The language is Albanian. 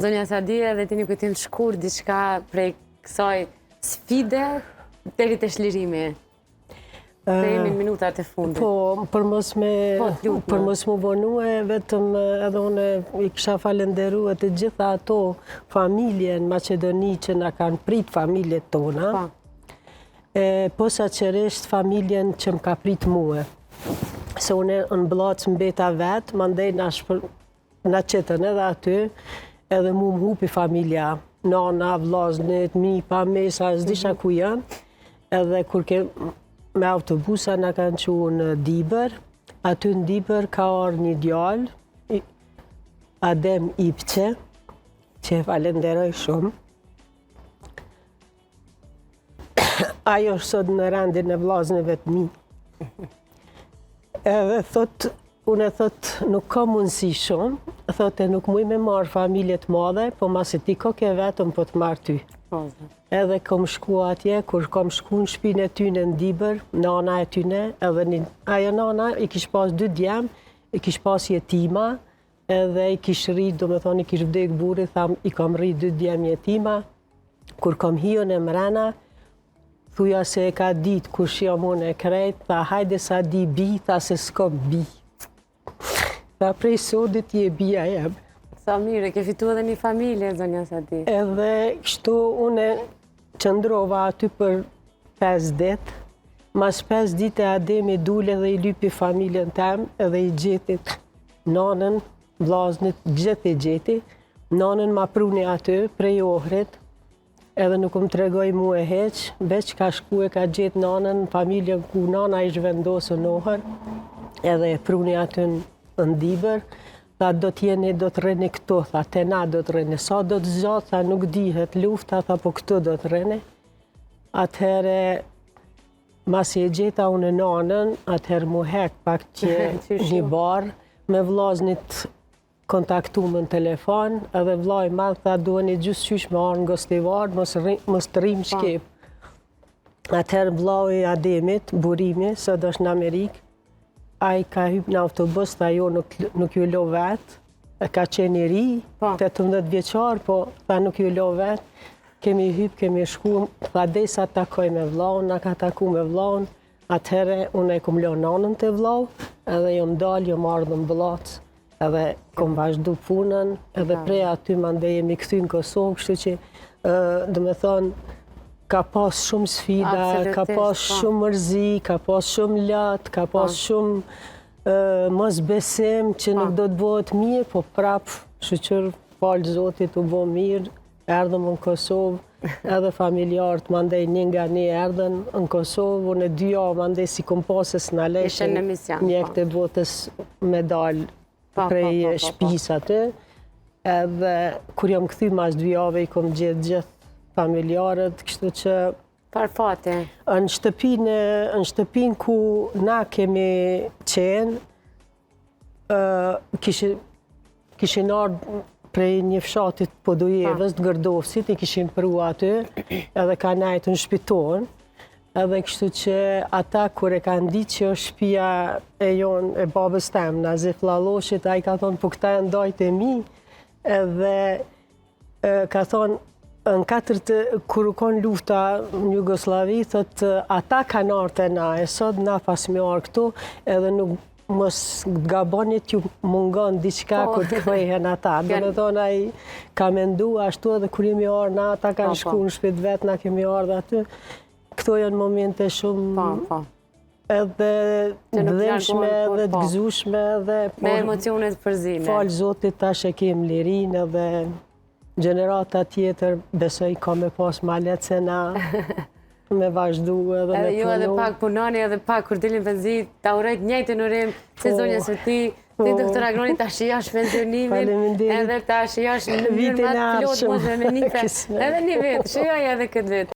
Zonja Sadia, dhe ti një kujtim të shkurt diçka prej kësaj sfide deri te çlirimi. Se jemi në minutat e fundit. Po, për mos më vonue, vetëm edhe unë i kisha falenderue të gjitha ato familje në Maqedoni që na kanë prit familjet tona. Posaçërisht familjen që më ka prit mua. Se unë në Blac mbeta vetë, mandej na qetën edhe aty, edhe mu më hupi familja, nana, vllaznit, mipa, mesa, s'disha ku janë. Edhe kur me autobusa na kanë qu në Dibër, aty në Dibër ka arë një djalë, Adem Ipçe, që e falenderoj shumë. Ajo është sot në rendin e vllaznive të mi. Edhe unë nuk ka mundësi shumë, thotë nuk muj me marë familje të madhe, po masi ti ko ke vetëm po të marë ty. Edhe kom shku atje, kur kom shku në shpinë e tyne në Dibër, nana e tyne, edhe ajo nana i kish pas 2 djem, i kish pas jetima, edhe i kish rrit, do me thonë i kish vdek buri, tham i kom rrit 2 djem jetima, kur kom hion e mrena, thuja se e ka dit kur jam unë e krejt, tha hajde sa di bi, tha se s'kom bi. Tha prej sodit je bia jem. Sa mire, ke fitu edhe një familje, zonja Sadi. Edhe kështu une qëndrova aty për 5 dit, mas 5 dite Ademi dule dhe i lypi familjen tem, edhe i gjetit nanën, vllaznit, gjithë i gjeti, nanën ma pruni aty prej Ohrit, edhe nuk më tregoj mu e heq, veç ka shku e ka gjetë nanën, familjen ku nana ish vendosë në Ohër, edhe e pruni aty në Dibër, tha do të rreni këto, tha te na do të rreni, sa do të zgjatë, tha nuk dihet lufta, tha po këto do të rreni. Atëhere, masi e gjeta unë nanën, atëherë mu hek pak që një barë, me vllaznit kontaktu më në telefon, edhe vllai madh tha duheni gjysë qysh me arë në Gostivar, mos të rrim shkep. Atëherë vllau Ademit, Burimi, sot është në Amerikë, a i ka hyp në autobus, tha jo nuk ju lo vetë, ka qenë i ri, 18 vjeqar, po tha nuk ju lo vetë, kemi hyp, kemi shku, tha dej sa takoj me vllaun, na ka taku me vllaun, atëhere unë e kom lo nanën të vllau, edhe jom dalë, jom ardhë në Blac, edhe kom vazhdu punën, edhe prej aty mandej jemi këthy në Kosovë, kështu që, do me thonë, ka pas shumë sfida, ka pas shumë mërzi, ka pas shumë latë, ka pas shumë mos besim që nuk do të bëhet mirë, po prapë, shqyqër, falë Zotit u bo mirë, erdhëm në Kosovë, edhe familjarët mandej një nga një erdhen në Kosovë, unë 2 javë mandej si kom pasës në leshen, mjek të botës medalë prej shpis aty, edhe kur jam këthy mas 2 javë i kom gjithë familjarët, kështu që Farfate. Në shtëpinë ku na kemi qenë, kishin ardhë prej një fshatit Podujevës, të Gërdovësit, i kishin pru aty, edhe ka najtë në shpitonë, edhe kështu që ata kur e kanë ditë që është shtëpia e jonë, e babës temë, Nazif Lalloshit, a i ka thonë, po këta e ndajt e mi, edhe ka thonë, në kur u kon lufta në Jugoslavi, thot ata kanë ardhur na, e sot na pas me ardhur këtu, edhe nuk mos gabonit ju mungon diçka kur të kthehen ata. Do të thonë ai ka mendu ashtu edhe kur jemi ardhur na, ata kanë shku në shtëpi vet, na kemi ardhur aty. Këto janë momente shumë edhe të dhëmshme, edhe të gëzueshme, edhe me emocione të përzime. Fal Zotit tash e kem lirinë edhe gjenerata tjetër, besoj ka me pas ma letë se na me vazhdu edhe me punu. Edhe ju edhe pak punoni, edhe pak kur dilin penzit, ta urejt njëjtin urim se zonja Soti, ti doktor Agroni ta shijash pensionimin, edhe ta shijash në mënyrë më të plotë me nife, edhe një vit, shijoj edhe këtë vit.